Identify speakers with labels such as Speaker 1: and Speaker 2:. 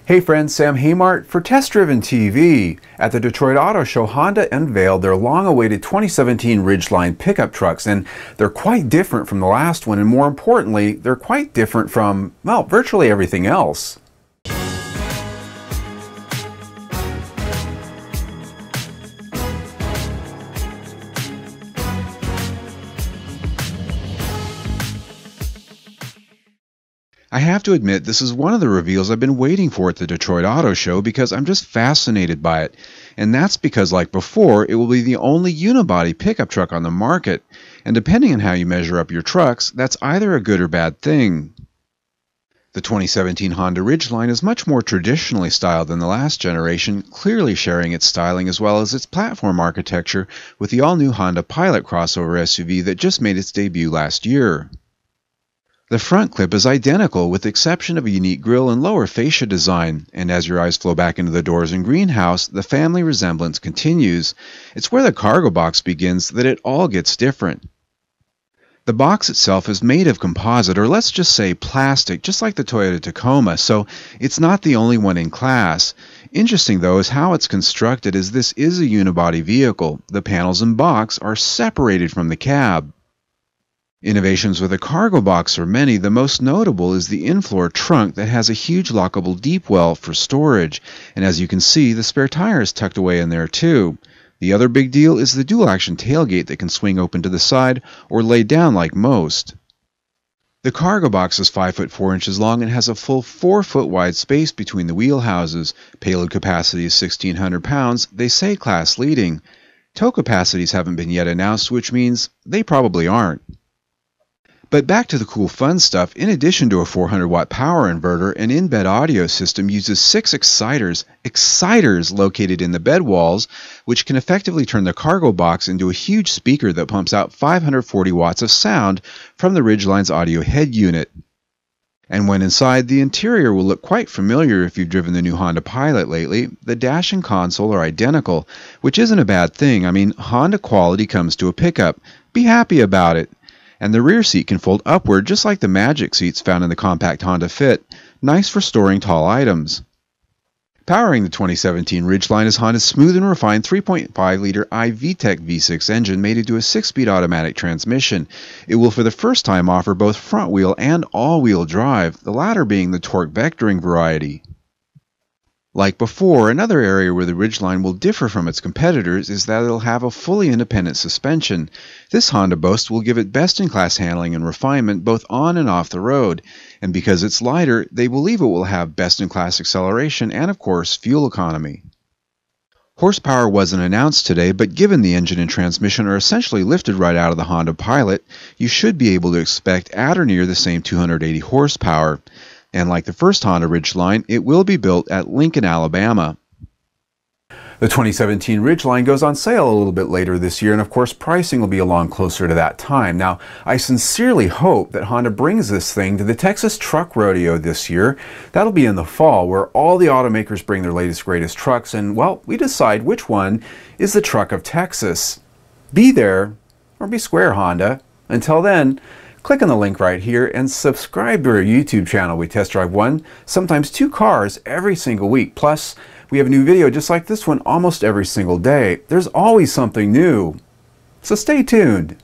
Speaker 1: Hey friends, Sam Haymart for Test Driven TV. At the Detroit Auto Show, Honda unveiled their long-awaited 2017 Ridgeline pickup trucks, and they're quite different from the last one, and more importantly, they're quite different from, well, virtually everything else. I have to admit, this is one of the reveals I've been waiting for at the Detroit Auto Show because I'm just fascinated by it. And that's because, like before, it will be the only unibody pickup truck on the market. And depending on how you measure up your trucks, that's either a good or bad thing. The 2017 Honda Ridgeline is much more traditionally styled than the last generation, clearly sharing its styling as well as its platform architecture with the all-new Honda Pilot crossover SUV that just made its debut last year. The front clip is identical with the exception of a unique grille and lower fascia design, and as your eyes flow back into the doors and greenhouse, the family resemblance continues. It's where the cargo box begins that it all gets different. The box itself is made of composite, or let's just say plastic, just like the Toyota Tacoma, so it's not the only one in class. Interesting though is how it's constructed, as this is a unibody vehicle. The panels and box are separated from the cab. Innovations with a cargo box are many. The most notable is the in-floor trunk that has a huge lockable deep well for storage, and as you can see, the spare tire is tucked away in there too. The other big deal is the dual-action tailgate that can swing open to the side or lay down like most. The cargo box is 5 foot 4 inches long and has a full 4 foot wide space between the wheel houses. Payload capacity is 1,600 pounds. They say class leading. Tow capacities haven't been yet announced, which means they probably aren't. But back to the cool fun stuff. In addition to a 400-watt power inverter, an in-bed audio system uses 6 exciters located in the bed walls, which can effectively turn the cargo box into a huge speaker that pumps out 540 watts of sound from the Ridgeline's audio head unit. And when inside, the interior will look quite familiar if you've driven the new Honda Pilot lately. The dash and console are identical, which isn't a bad thing. I mean, Honda quality comes to a pickup. Be happy about it. And the rear seat can fold upward just like the Magic seats found in the compact Honda Fit, nice for storing tall items. Powering the 2017 Ridgeline is Honda's smooth and refined 3.5-liter i-Vtec V6 engine mated to a 6-speed automatic transmission. It will for the first time offer both front-wheel and all-wheel drive, the latter being the torque vectoring variety. Like before, another area where the Ridgeline will differ from its competitors is that it'll have a fully independent suspension. This Honda boast will give it best-in-class handling and refinement both on and off the road, and because it's lighter, they believe it will have best-in-class acceleration and, of course, fuel economy. Horsepower wasn't announced today, but given the engine and transmission are essentially lifted right out of the Honda Pilot, you should be able to expect at or near the same 280 horsepower. And like the first Honda Ridgeline, it will be built at Lincoln, Alabama. The 2017 Ridgeline goes on sale a little bit later this year, and of course pricing will be along closer to that time. Now, I sincerely hope that Honda brings this thing to the Texas Truck Rodeo this year. That'll be in the fall, where all the automakers bring their latest greatest trucks, and well, we decide which one is the truck of Texas. Be there, or be square, Honda. Until then, click on the link right here and subscribe to our YouTube channel. We test drive one, sometimes 2 cars every single week. Plus, we have a new video just like this one almost every single day. There's always something new. So stay tuned.